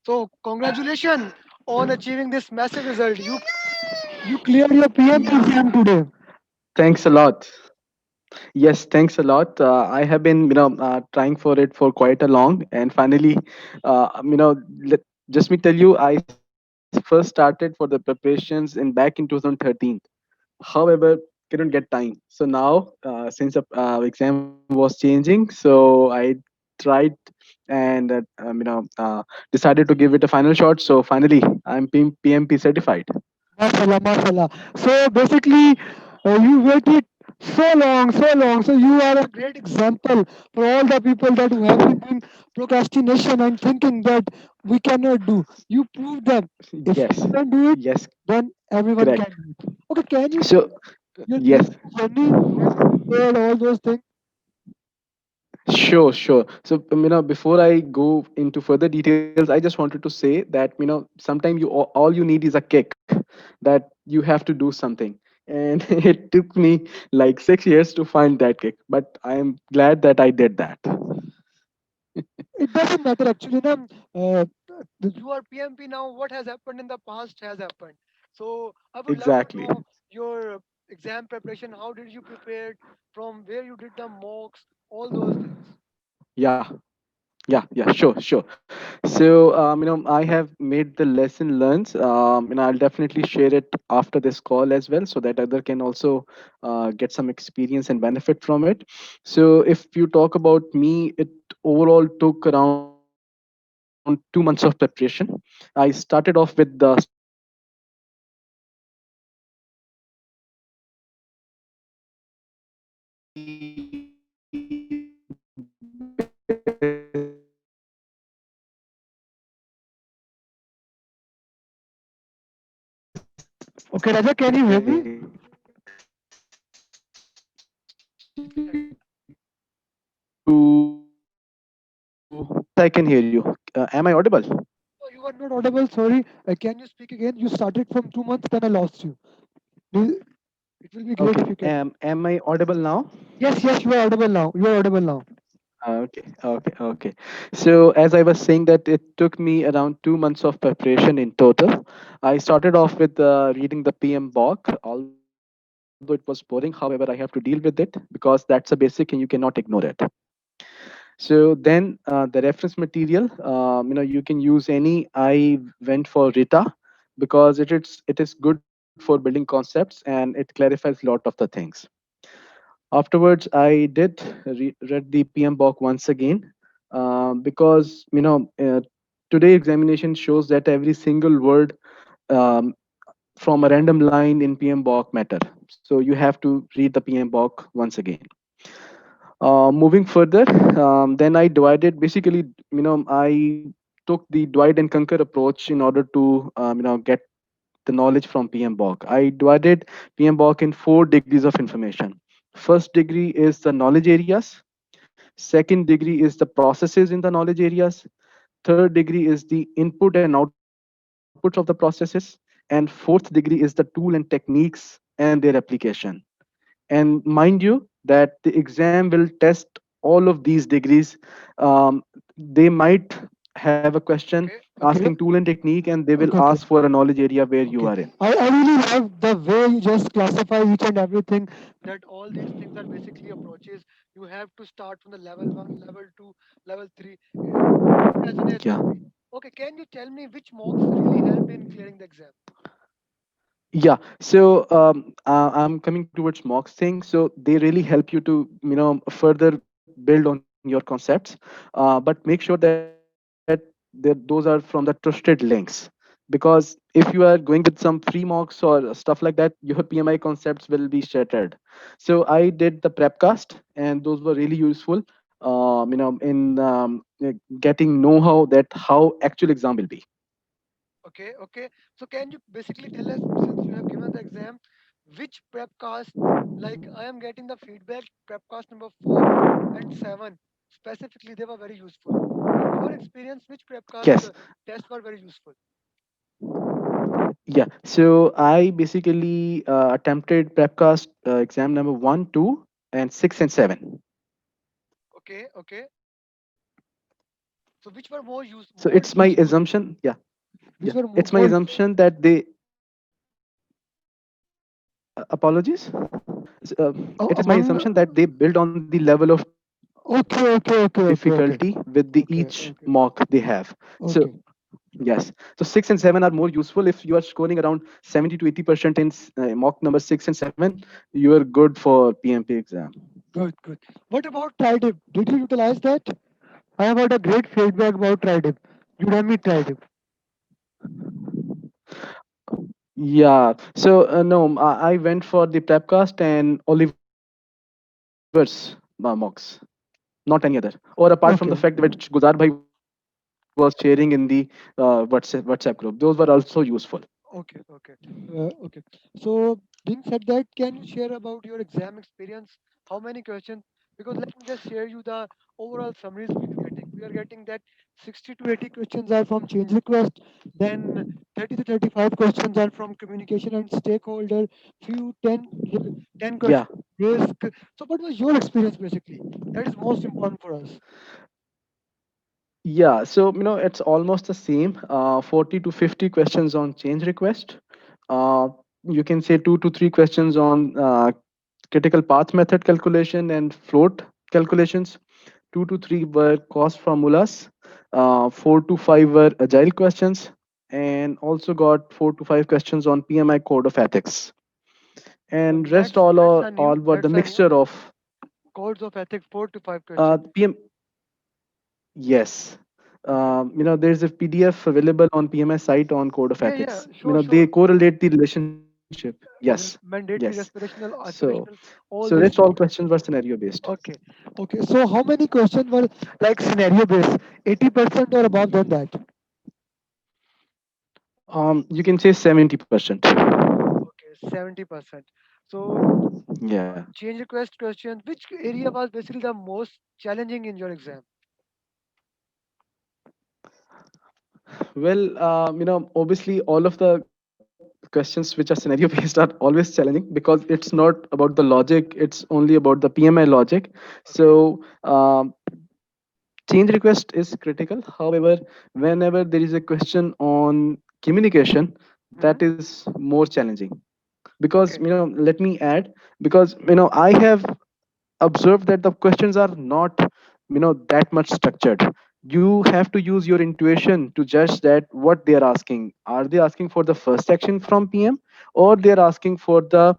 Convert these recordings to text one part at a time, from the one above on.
So congratulations on achieving this massive result. You cleared your PMP exam today. Thanks a lot. Yes, thanks a lot. I have been, trying for it for quite a long, and finally, let, just me tell you, I first started for the preparations in back in 2013. However, couldn't get time. So now, since the exam was changing, so I tried and decided to give it a final shot. So finally, I'm PMP certified. Mashallah, mashallah. So basically, you waited so long, so long. So you are a great example for all the people that who have been doing procrastination and thinking that we cannot do. You prove them. If Yes, you can do it, yes, then everyone correct. can do it. Okay, can you So tell your yes. PMP journey, how you prepared all those things? Sure, sure. So, before I go into further details, I just wanted to say that, sometimes all you need is a kick that you have to do something. And it took me like 6 years to find that kick, but I am glad that I did that. It doesn't matter actually. Na, you are PMP now. What has happened in the past has happened. So I would love to Exactly. know your exam preparation. How did you prepare? From where you did the mocks? All those things. Yeah. Yeah, sure, sure. So, I have made the lesson learns. I'll definitely share it after this call as well, so that other can also get some experience and benefit from it. So, if you talk about me, it overall took around 2 months of preparation. I started off with the studying Okay, Raja, can you hear me? yes, I can hear you. Am I audible? Oh, you are not audible. Sorry. Can you speak again? You started from 2 months, then I lost you. Do- It will be great Okay. if you can. Am I audible now? Yes, yes, you are audible now. You are audible now. Okay. So as I was saying that it took me around 2 months of preparation in total. I started off with reading the PM BOK, although it was boring. However, I have to deal with it because that's a basic and you cannot ignore it. So then the reference material, you can use any. I went for Rita because it is good for building concepts and it clarifies a lot of the things. Afterwards, I did read the PM BOK once again because today examination shows that every single word um, from a random line in PM BOK matter. So you have to read the PM BOK once again. Moving further, then I divided basically. I took the divide and conquer approach in order to get the knowledge from PM BOK. I divided PM BOK in 4 degrees of information. First degree is the knowledge areas. Second degree is the processes in the knowledge areas. Third degree is the input and outputs of the processes. And fourth degree is the tool and techniques and their application. And mind you, that the exam will test all of these degrees. They might have a question Okay, asking okay, tool and technique, and they will okay, ask okay. for a knowledge area where you Okay. are in. I really love the way you just classify each and everything, that all these things are basically approaches. You have to start from the level one, level two, level three. It resonates Yeah. with me. Okay, can you tell me which mocks really helped in clearing the exam? Yeah. So I'm coming towards mocks thing. So they really help you to further build on your concepts, but make sure that those are from the trusted links, because if you are going with some free mocks or stuff like that, your PMI concepts will be shattered. So I did the prepcast, and those were really useful. In getting know-how that how actual exam will be. Okay, okay. So can you basically tell us, since you have given the exam, which prepcast, like I am getting the feedback, prepcast number 4 and 7, specifically, they were very useful. In your experience, which prepcast Yes. tests were very useful? Yeah, so I basically attempted Prepcast exam number 1, 2, and 6 and 7. Okay, okay. So which were So more it's my useful? assumption. Yeah, Which yeah. were It's my more assumption that they apologies. It is my among? assumption that they build on the level of Okay, difficulty okay, with okay, the okay, okay, each mock they have. So okay, yes, so 6 and 7 are more useful if you are scoring around 70 to 80% in mock number 6 and 7. You are good for PMP exam. good, good. What about TriDip? Did you utilize that? I have heard a great feedback about TriDip. Udemy TriDip. Yeah. So no, I went for the Prepcast and Oliver's mocks, not any other. Or apart from the fact which Guzar Okay, bhai was sharing in the WhatsApp group, those were also useful. okay, okay, okay. So, being said that, can you share about your exam experience? How many questions? Because let me just share you the overall summaries we are getting. We are getting that 60 to 80 questions are from change request, then 30 to 35 questions are from communication and stakeholder, few 10 Yeah. questions risk. So, what was your experience basically? That is most important for us. Yeah, so it's almost the same. 40 to 50 questions on change request. Uh, you can say 2 to 3 questions on critical path method calculation and float calculations. 2 to 3 were cost formulas. 4 to 5 were agile questions, and also got 4 to 5 questions on PMI code of ethics. And rest That's a all new. were the That's a new mixture of codes of ethics 4 to 5 questions. PM. Yes. Okay. There's a PDF available on PMS site on Code of Yeah, yeah, Ethics. sure, They sure. correlate the relationship. Yes. Yes. Mandatory, respirational, So, aspirational, so all rest these all things. questions were scenario based. Okay. Okay. So how many questions were like scenario based? 80% or above than that? You can say 70%. Okay, 70%. So Yeah. change request questions. Which area was basically the most challenging in your exam? Well, obviously, all of the questions which are scenario based are always challenging because it's not about the logic, it's only about the PMI logic. Okay. So, change request is critical. However, whenever there is a question on communication, Hmm. that is more challenging because Okay. let me add, because I have observed that the questions are not that much structured. You have to use your intuition to judge that what they are asking. Are they asking for the first action from PM, or they Okay. are asking for the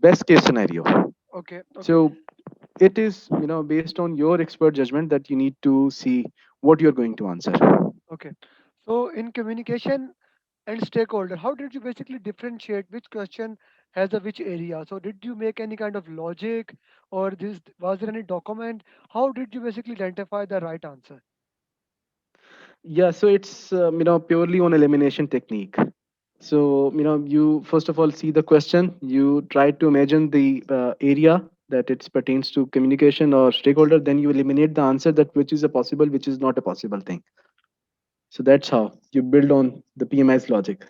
best case scenario? Okay. Okay. So it is based on your expert judgment that you need to see what you're going to answer. Okay. So in communication and stakeholder, how did you basically differentiate which question has a which area? So did you make any kind of logic, or this was there any document? How did you basically identify the right answer? Yeah, so it's purely on elimination technique. So you first of all see the question, you try to imagine the area that it pertains to communication or stakeholder, then you eliminate the answer that which is a possible, which is not a possible thing. So that's how you build on the PMI's logic.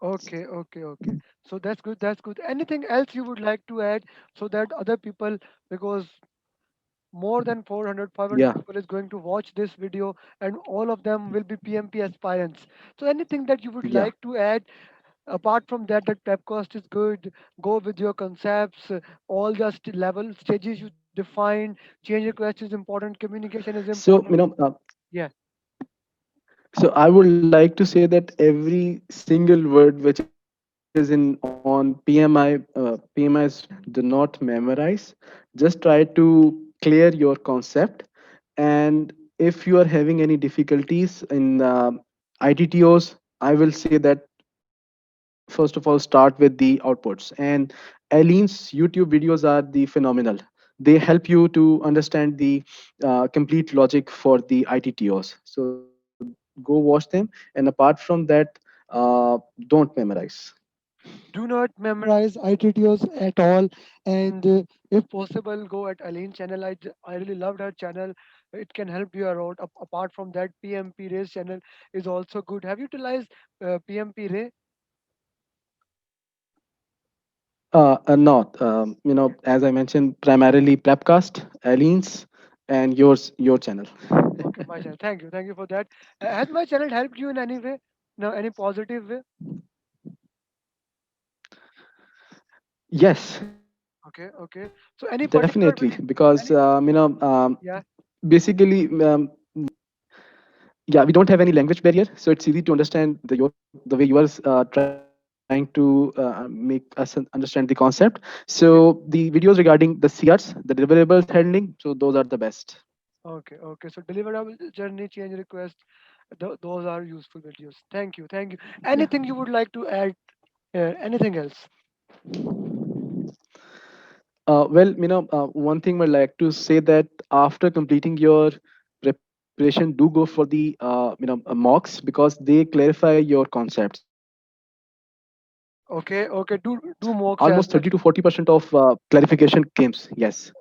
Okay, okay, okay. So that's good. That's good. Anything else you would like to add so that other people, because more than 400, Yeah, 500 people is going to watch this video and all of them will be PMP aspirants. So anything that you would yeah. like to add apart from that, that prep cost is good, go with your concepts, all the level stages you define, change request is important, communication is So important. Yeah. so I would like to say that every single word which is in on PMI's do not memorize. Just try to clear your concept, and if you are having any difficulties in ITTOs, I will say that first of all start with the outputs. And Aline's YouTube videos are the phenomenal. They help you to understand the complete logic for the ITTOs. So go watch them, and apart from that, don't memorize. Do not memorize ITTOs at all, and if possible, go at Aline channel. I really loved her channel. It can help you a lot. Apart from that, PMP Ray's channel is also good. Have you utilized PMP Ray? Not Okay. as I mentioned, primarily Prepcast, Aline's, and your channel. Okay, my channel. Thank you for that. Has my channel helped you in any way? No, any positive way? Yes, Okay, okay. So any definitely, particular video? because Any? Yeah. basically, yeah, we don't have any language barrier, so it's easy to understand the way you are trying to make us understand the concept. Okay, So the videos regarding the CRs, the deliverables handling, so those are the best. okay, okay. So deliverable journey change request. Those are useful videos. Thank you. Anything you Yeah. would like to add? Anything else? One thing I'd like to say that after completing your preparation, do go for the mocks because they clarify your concepts. Okay, okay. Do Almost mocks 30 to as well. 40% of clarification came. Yes,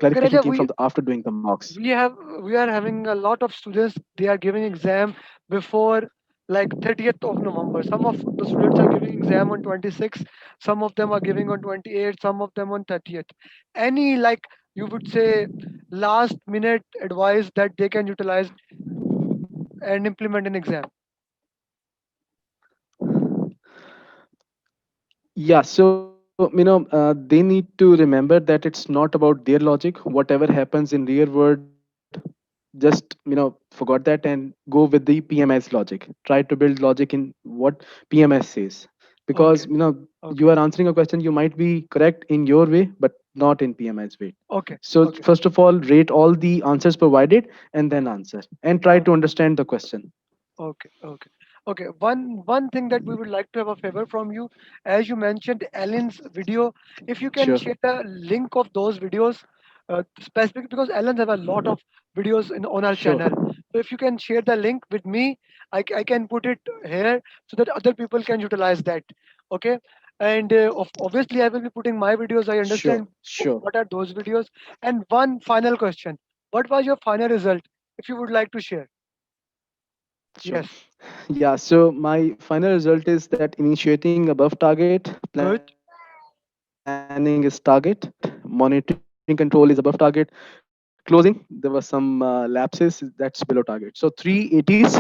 Okay, clarification Raja, came from the after doing the mocks. we have we are having a lot of students. They are giving exam before like 30th of November. Some of the students are giving exam on 26th. Some of them are giving on 28th. Some of them on 30th. Any like you would say last minute advice that they can utilize and implement in exam. Yeah, so they need to remember that it's not about their logic. Whatever happens in real world, just forgot that and go with the PMS logic. Try to build logic in what PMS says, because Okay, you okay, are answering a question. You might be correct in your way, but not in PMS way. okay, So okay, first of all, rate all the answers provided and then answer, and try to okay. understand the question. Okay, okay, okay. One thing that we would like to have a favor from you, as you mentioned Ellen's video, if you can Sure, share the link of those videos, specific because Ellen have a lot of videos on our sure, channel. So if you can share the link with me, I can put it here so that other people can utilize that. Okay, and obviously I will be putting my videos. I sure, understand sure, what are those videos. And one final question: what was your final result? If you would like to share. sure. Yes, Yeah, so my final result is that initiating above target, planning is target, monitoring control is above target, closing there was some lapses that's below target. So three 80s,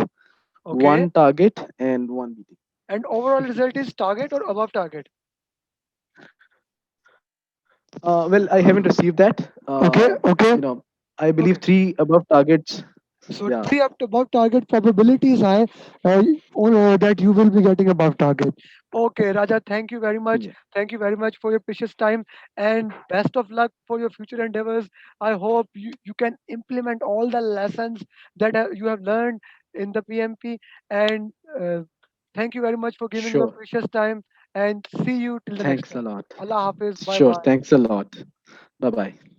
one target, and one meeting. and overall result is target or above target. Well, I haven't received that. Okay, okay, I believe okay. three above targets. So Yeah, three up to above target probability is high, that you will be getting above target. Okay, Raja, thank you very much. yeah, Thank you very much for your precious time and best of luck for your future endeavors. I hope you can implement all the lessons that you have learned in the PMP. And thank you very much for giving your sure. precious time. And see you till the next Thanks a time. lot. Allah Hafiz. Bye Sure, bye. thanks a lot. Bye bye.